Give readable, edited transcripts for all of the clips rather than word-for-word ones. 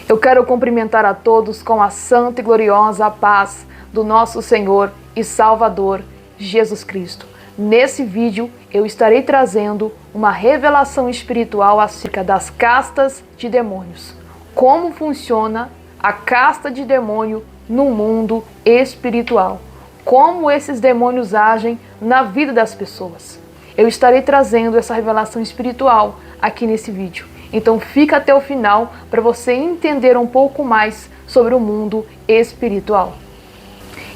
Eu quero cumprimentar a todos com a santa e gloriosa paz do nosso Senhor e Salvador, Jesus Cristo. Nesse vídeo eu estarei trazendo uma revelação espiritual acerca das castas de demônios. Como funciona a casta de demônio no mundo espiritual. Como esses demônios agem na vida das pessoas. Eu estarei trazendo essa revelação espiritual aqui nesse vídeo. Então fica até o final para você entender um pouco mais sobre o mundo espiritual.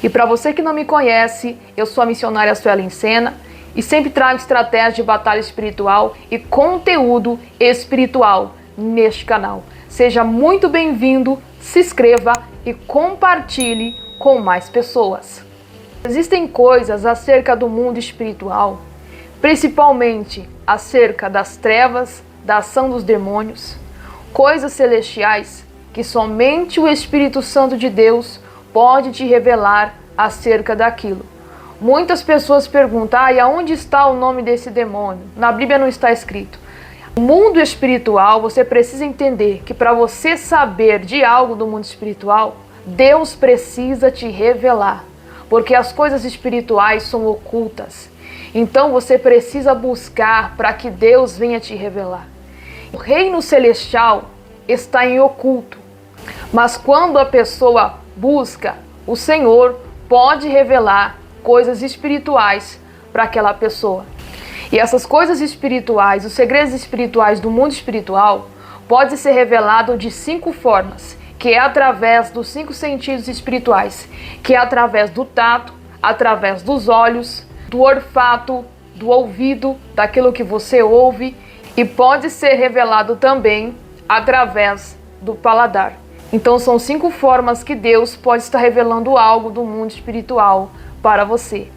E para você que não me conhece, eu sou a missionária Suelen Sena e sempre trago estratégias de batalha espiritual e conteúdo espiritual neste canal. Seja muito bem-vindo, se inscreva e compartilhe com mais pessoas. Existem coisas acerca do mundo espiritual, principalmente acerca das trevas, da ação dos demônios, coisas celestiais que somente o Espírito Santo de Deus pode te revelar acerca daquilo. Muitas pessoas perguntam, e aonde está o nome desse demônio? Na Bíblia não está escrito. No mundo espiritual, você precisa entender que para você saber de algo do mundo espiritual, Deus precisa te revelar, porque as coisas espirituais são ocultas. Então você precisa buscar para que Deus venha te revelar. O reino celestial está em oculto, mas quando a pessoa busca, o Senhor pode revelar coisas espirituais para aquela pessoa. E essas coisas espirituais, os segredos espirituais do mundo espiritual, podem ser revelados de 5 formas, que é através dos 5 sentidos espirituais, que é através do tato, através dos olhos, do olfato, do ouvido, daquilo que você ouve, e pode ser revelado também através do paladar. Então são 5 formas que Deus pode estar revelando algo do mundo espiritual para você.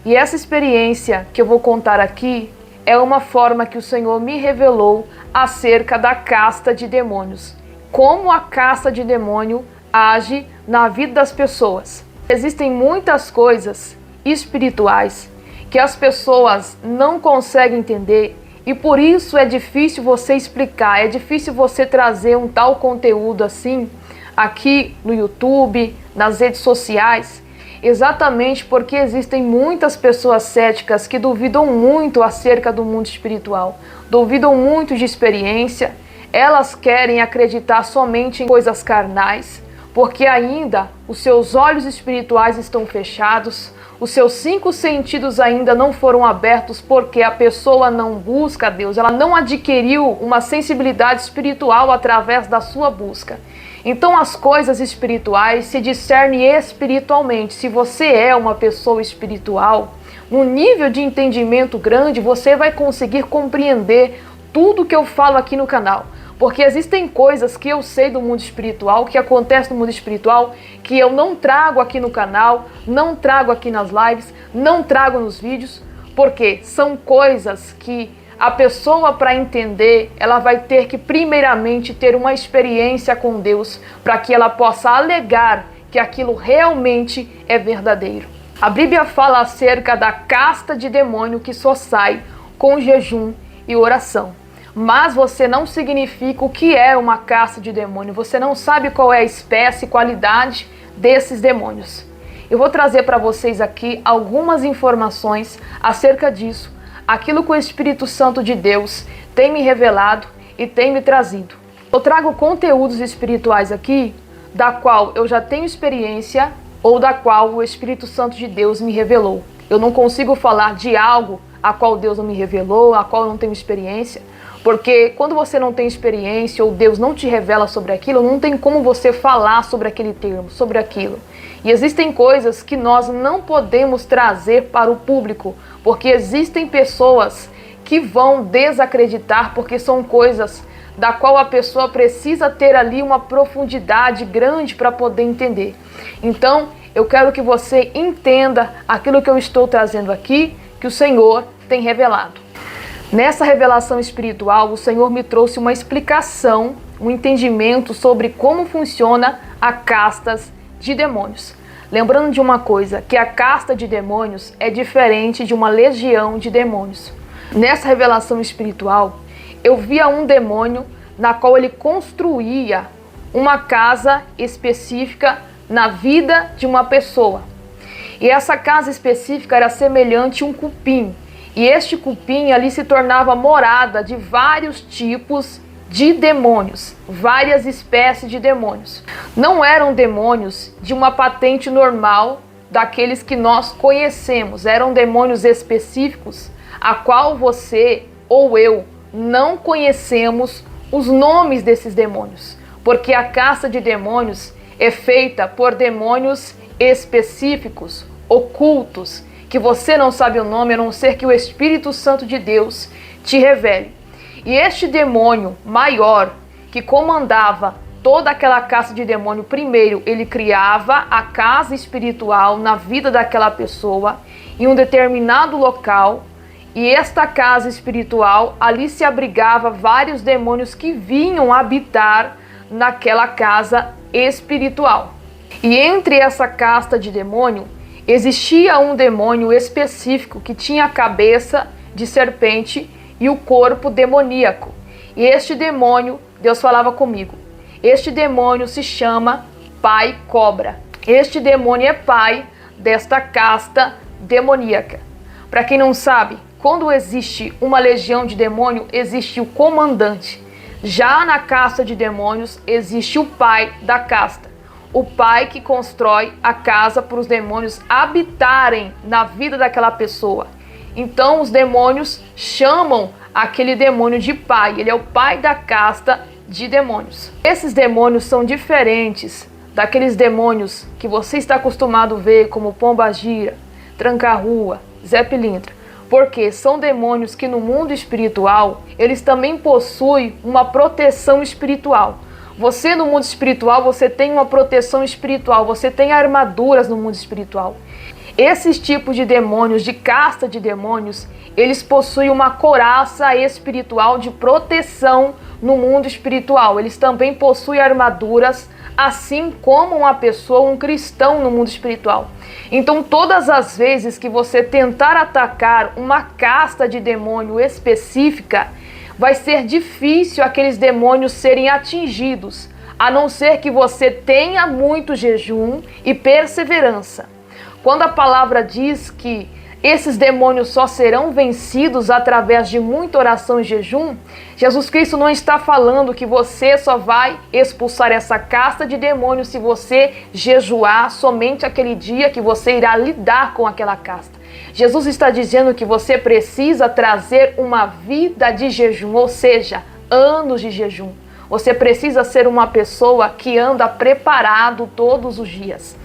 E essa experiência que eu vou contar aqui é uma forma que o Senhor me revelou acerca da casta de demônios. Como a casta de demônio age na vida das pessoas. Existem muitas coisas espirituais que as pessoas não conseguem entender e por isso é difícil você explicar, é difícil você trazer um tal conteúdo assim aqui no YouTube, nas redes sociais, exatamente porque existem muitas pessoas céticas que duvidam muito acerca do mundo espiritual, duvidam muito de experiência, elas querem acreditar somente em coisas carnais, porque ainda os seus olhos espirituais estão fechados, os seus 5 sentidos ainda não foram abertos porque a pessoa não busca a Deus, ela não adquiriu uma sensibilidade espiritual através da sua busca. Então as coisas espirituais se discernem espiritualmente. Se você é uma pessoa espiritual, num nível de entendimento grande, você vai conseguir compreender tudo que eu falo aqui no canal. Porque existem coisas que eu sei do mundo espiritual, que acontece no mundo espiritual, que eu não trago aqui no canal, não trago aqui nas lives, não trago nos vídeos, porque são coisas que a pessoa, para entender, ela vai ter que primeiramente ter uma experiência com Deus, para que ela possa alegar que aquilo realmente é verdadeiro. A Bíblia fala acerca da casta de demônio que só sai com jejum e oração. Mas você não significa o que é uma casta de demônio. Você não sabe qual é a espécie e qualidade desses demônios. Eu vou trazer para vocês aqui algumas informações acerca disso. Aquilo que o Espírito Santo de Deus tem me revelado e tem me trazido. Eu trago conteúdos espirituais aqui, da qual eu já tenho experiência ou da qual o Espírito Santo de Deus me revelou. Eu não consigo falar de algo a qual Deus não me revelou, a qual eu não tenho experiência, porque quando você não tem experiência ou Deus não te revela sobre aquilo, não tem como você falar sobre aquele termo, sobre aquilo. E existem coisas que nós não podemos trazer para o público, porque existem pessoas que vão desacreditar, porque são coisas da qual a pessoa precisa ter ali uma profundidade grande para poder entender. Então, eu quero que você entenda aquilo que eu estou trazendo aqui, que o Senhor tem revelado. Nessa revelação espiritual, o Senhor me trouxe uma explicação, um entendimento sobre como funciona a castas de demônios. Lembrando de uma coisa, que a casta de demônios é diferente de uma legião de demônios. Nessa revelação espiritual, eu via um demônio na qual ele construía uma casa específica na vida de uma pessoa. E essa casa específica era semelhante a um cupim. E este cupim ali se tornava morada de vários tipos de demônios, várias espécies de demônios. Não eram demônios de uma patente normal daqueles que nós conhecemos, eram demônios específicos, a qual você ou eu não conhecemos os nomes desses demônios, porque a casta de demônios é feita por demônios específicos, ocultos, que você não sabe o nome, a não ser que o Espírito Santo de Deus te revele. E este demônio maior, que comandava toda aquela casta de demônio, primeiro ele criava a casa espiritual na vida daquela pessoa, em um determinado local, e esta casa espiritual, ali se abrigava vários demônios que vinham habitar naquela casa espiritual. E entre essa casta de demônio, existia um demônio específico que tinha a cabeça de serpente e o corpo demoníaco. E este demônio, Deus falava comigo, este demônio se chama Pai Cobra. Este demônio é pai desta casta demoníaca. Para quem não sabe, quando existe uma legião de demônio, existe o comandante. Já na casta de demônios, existe o pai da casta. O pai que constrói a casa para os demônios habitarem na vida daquela pessoa. Então os demônios chamam aquele demônio de pai. Ele é o pai da casta de demônios. Esses demônios são diferentes daqueles demônios que você está acostumado a ver, como Pombagira, Tranca-Rua, Zé Pilintra. Porque são demônios que no mundo espiritual, eles também possuem uma proteção espiritual. Você no mundo espiritual, você tem uma proteção espiritual, você tem armaduras no mundo espiritual. Esses tipos de demônios, de casta de demônios, eles possuem uma couraça espiritual de proteção no mundo espiritual. Eles também possuem armaduras, assim como uma pessoa, um cristão no mundo espiritual. Então, todas as vezes que você tentar atacar uma casta de demônio específica, vai ser difícil aqueles demônios serem atingidos, a não ser que você tenha muito jejum e perseverança. Quando a palavra diz que esses demônios só serão vencidos através de muita oração e jejum, Jesus Cristo não está falando que você só vai expulsar essa casta de demônios se você jejuar somente aquele dia que você irá lidar com aquela casta. Jesus está dizendo que você precisa trazer uma vida de jejum, ou seja, anos de jejum. Você precisa ser uma pessoa que anda preparado todos os dias.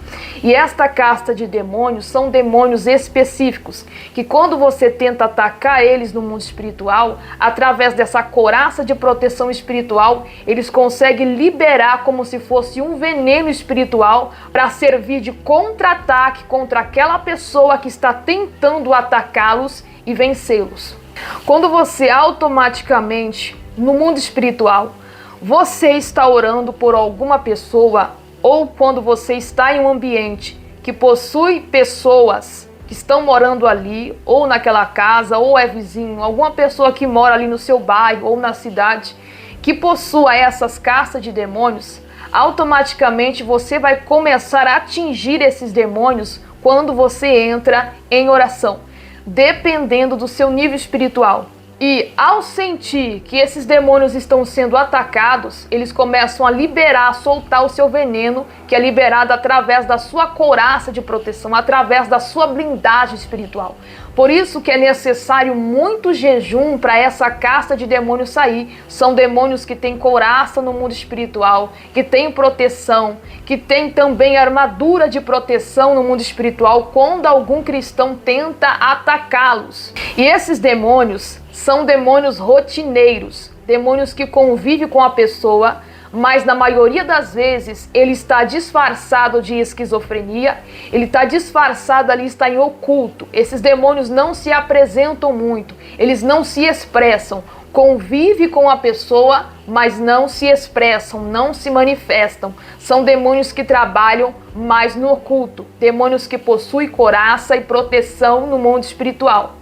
E esta casta de demônios são demônios específicos, que quando você tenta atacar eles no mundo espiritual, através dessa couraça de proteção espiritual, eles conseguem liberar como se fosse um veneno espiritual para servir de contra-ataque contra aquela pessoa que está tentando atacá-los e vencê-los. Quando você automaticamente, no mundo espiritual, você está orando por alguma pessoa, ou quando você está em um ambiente que possui pessoas que estão morando ali, ou naquela casa, ou é vizinho, alguma pessoa que mora ali no seu bairro ou na cidade, que possua essas castas de demônios, automaticamente você vai começar a atingir esses demônios quando você entra em oração, dependendo do seu nível espiritual. E ao sentir que esses demônios estão sendo atacados, eles começam a liberar, a soltar o seu veneno, que é liberado através da sua couraça de proteção, através da sua blindagem espiritual. Por isso que é necessário muito jejum para essa casta de demônios sair. São demônios que têm couraça no mundo espiritual, que têm proteção, que têm também armadura de proteção no mundo espiritual quando algum cristão tenta atacá-los. E esses demônios são demônios rotineiros, demônios que convivem com a pessoa, mas na maioria das vezes ele está disfarçado de esquizofrenia, ele está disfarçado ali, está em oculto. Esses demônios não se apresentam muito, eles não se expressam, convive com a pessoa, mas não se expressam, não se manifestam. São demônios que trabalham mais no oculto, demônios que possuem couraça e proteção no mundo espiritual.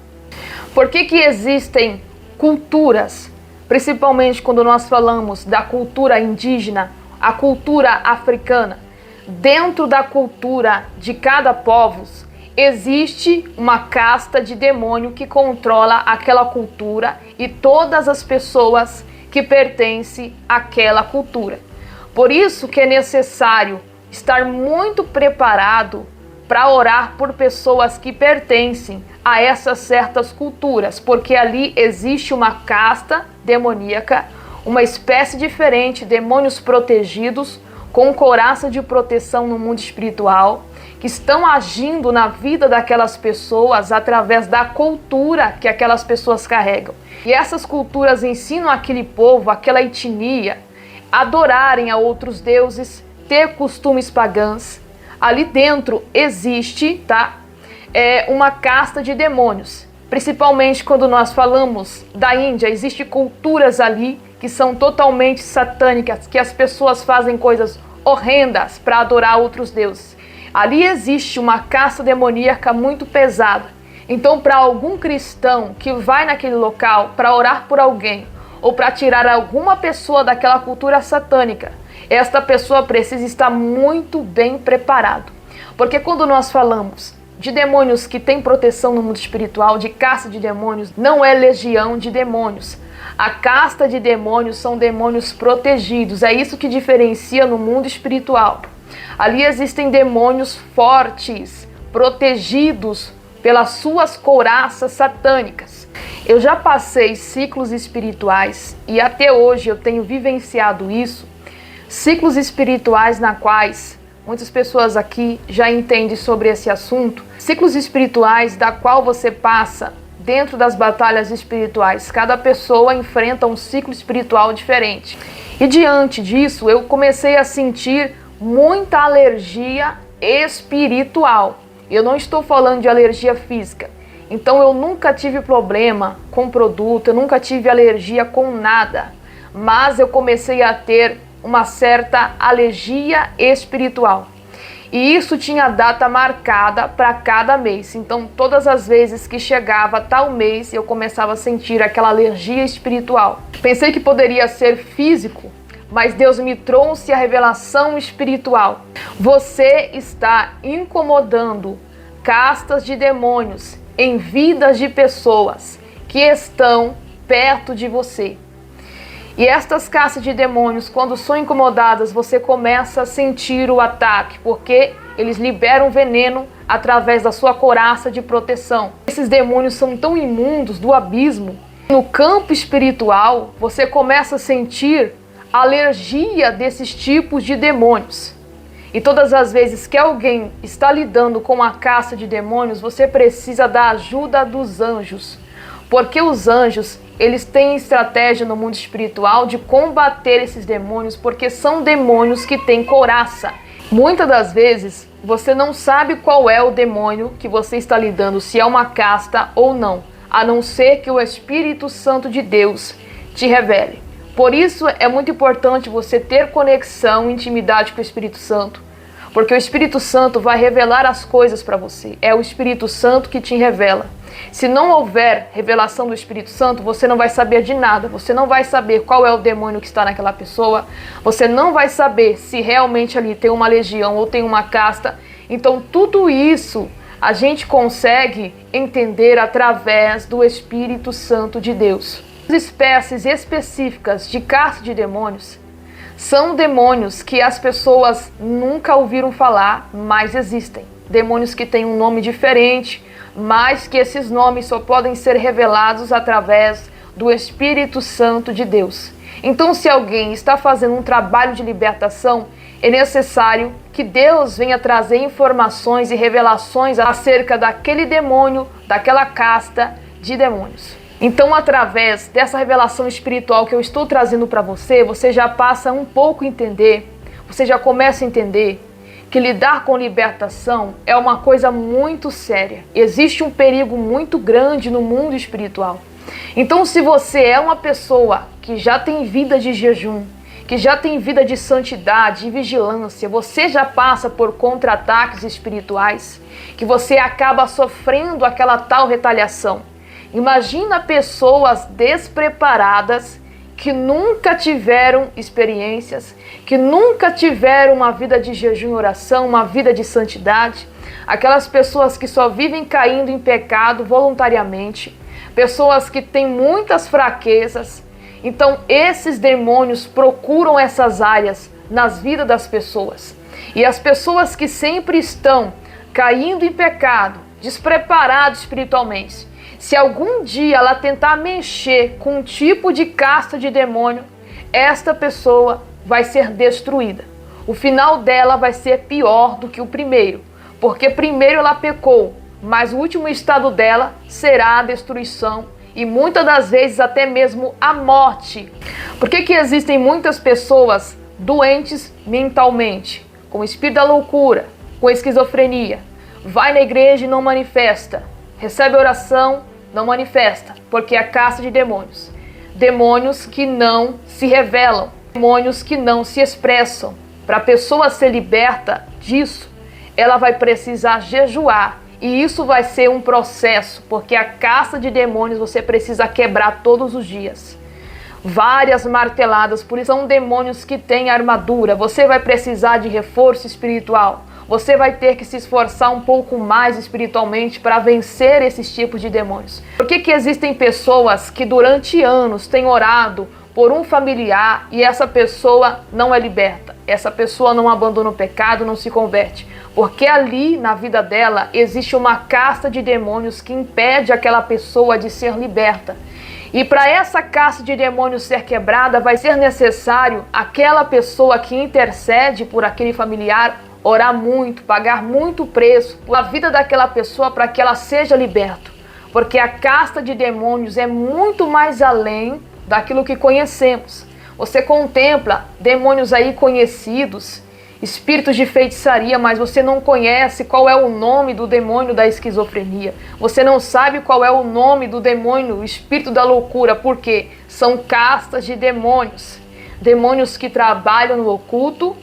Por que existem culturas, principalmente quando nós falamos da cultura indígena, a cultura africana. Dentro da cultura de cada povo, existe uma casta de demônio que controla aquela cultura e todas as pessoas que pertencem àquela cultura. Por isso que é necessário estar muito preparado para orar por pessoas que pertencem a essas certas culturas, porque ali existe uma casta demoníaca, uma espécie diferente, demônios protegidos, com couraça de proteção no mundo espiritual, que estão agindo na vida daquelas pessoas através da cultura que aquelas pessoas carregam. E essas culturas ensinam aquele povo, aquela etnia, a adorarem a outros deuses, ter costumes pagãos. Ali dentro existe, uma casta de demônios. Principalmente quando nós falamos da Índia, existem culturas ali que são totalmente satânicas, que as pessoas fazem coisas horrendas para adorar outros deuses. Ali existe uma casta demoníaca muito pesada. Então, para algum cristão que vai naquele local para orar por alguém ou para tirar alguma pessoa daquela cultura satânica, esta pessoa precisa estar muito bem preparado. Porque quando nós falamos de demônios que têm proteção no mundo espiritual, de casta de demônios, não é legião de demônios. A casta de demônios são demônios protegidos. É isso que diferencia no mundo espiritual. Ali existem demônios fortes, protegidos pelas suas couraças satânicas. Eu já passei ciclos espirituais e até hoje eu tenho vivenciado isso. Ciclos espirituais na quais muitas pessoas aqui já entendem sobre esse assunto. Ciclos espirituais da qual você passa dentro das batalhas espirituais. Cada pessoa enfrenta um ciclo espiritual diferente. E diante disso, eu comecei a sentir muita alergia espiritual. Eu não estou falando de alergia física. Então eu nunca tive problema com produto, eu nunca tive alergia com nada. Mas eu comecei a ter uma certa alergia espiritual. E isso tinha data marcada para cada mês. Então, todas as vezes que chegava tal mês, eu começava a sentir aquela alergia espiritual. Pensei que poderia ser físico, mas Deus me trouxe a revelação espiritual. Você está incomodando castas de demônios em vidas de pessoas que estão perto de você. E estas castas de demônios, quando são incomodadas, você começa a sentir o ataque, porque eles liberam veneno através da sua couraça de proteção. Esses demônios são tão imundos do abismo. No campo espiritual, você começa a sentir alergia desses tipos de demônios. E todas as vezes que alguém está lidando com uma casta de demônios, você precisa da ajuda dos anjos. Porque os anjos, eles têm estratégia no mundo espiritual de combater esses demônios, porque são demônios que têm couraça. Muitas das vezes, você não sabe qual é o demônio que você está lidando, se é uma casta ou não, a não ser que o Espírito Santo de Deus te revele. Por isso, é muito importante você ter conexão, intimidade com o Espírito Santo, porque o Espírito Santo vai revelar as coisas para você. É o Espírito Santo que te revela. Se não houver revelação do Espírito Santo, você não vai saber de nada. Você não vai saber qual é o demônio que está naquela pessoa. Você não vai saber se realmente ali tem uma legião ou tem uma casta. Então tudo isso a gente consegue entender através do Espírito Santo de Deus. As espécies específicas de casta de demônios são demônios que as pessoas nunca ouviram falar, mas existem. Demônios que têm um nome diferente, mas que esses nomes só podem ser revelados através do Espírito Santo de Deus. Então, se alguém está fazendo um trabalho de libertação, é necessário que Deus venha trazer informações e revelações acerca daquele demônio, daquela casta de demônios. Então, através dessa revelação espiritual que eu estou trazendo para você, você já passa um pouco a entender, você já começa a entender que lidar com libertação é uma coisa muito séria. Existe um perigo muito grande no mundo espiritual. Então, se você é uma pessoa que já tem vida de jejum, que já tem vida de santidade e vigilância, você já passa por contra-ataques espirituais, que você acaba sofrendo aquela tal retaliação. Imagina pessoas despreparadas que nunca tiveram experiências, que nunca tiveram uma vida de jejum e oração, uma vida de santidade, aquelas pessoas que só vivem caindo em pecado voluntariamente, pessoas que têm muitas fraquezas. Então esses demônios procuram essas áreas nas vidas das pessoas. E as pessoas que sempre estão caindo em pecado, despreparados espiritualmente, se algum dia ela tentar mexer com um tipo de casta de demônio, esta pessoa vai ser destruída. O final dela vai ser pior do que o primeiro, porque primeiro ela pecou, mas o último estado dela será a destruição e muitas das vezes até mesmo a morte. Por que existem muitas pessoas doentes mentalmente, com o espírito da loucura, com esquizofrenia? Vai na igreja e não manifesta, recebe oração, não manifesta, porque é a casta de demônios. Demônios que não se revelam, demônios que não se expressam. Para a pessoa ser liberta disso, ela vai precisar jejuar. E isso vai ser um processo, porque a casta de demônios você precisa quebrar todos os dias. Várias marteladas, por isso são demônios que têm armadura. Você vai precisar de reforço espiritual. Você vai ter que se esforçar um pouco mais espiritualmente para vencer esses tipos de demônios. Por que existem pessoas que durante anos têm orado por um familiar e essa pessoa não é liberta? Essa pessoa não abandona o pecado, não se converte. Porque ali na vida dela existe uma casta de demônios que impede aquela pessoa de ser liberta. E para essa casta de demônios ser quebrada, vai ser necessário aquela pessoa que intercede por aquele familiar orar muito, pagar muito preço pela vida daquela pessoa para que ela seja liberta. Porque a casta de demônios é muito mais além daquilo que conhecemos. Você contempla demônios aí conhecidos, espíritos de feitiçaria, mas você não conhece qual é o nome do demônio da esquizofrenia. Você não sabe qual é o nome do demônio, o espírito da loucura, porque são castas de demônios. Demônios que trabalham no oculto.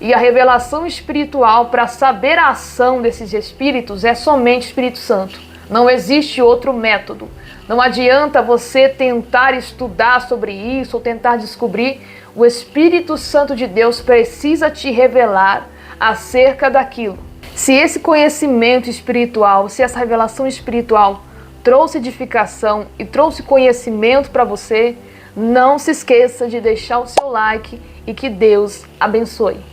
E a revelação espiritual para saber a ação desses espíritos é somente o Espírito Santo. Não existe outro método. Não adianta você tentar estudar sobre isso ou tentar descobrir. O Espírito Santo de Deus precisa te revelar acerca daquilo. Se esse conhecimento espiritual, se essa revelação espiritual trouxe edificação e trouxe conhecimento para você, não se esqueça de deixar o seu like e que Deus abençoe.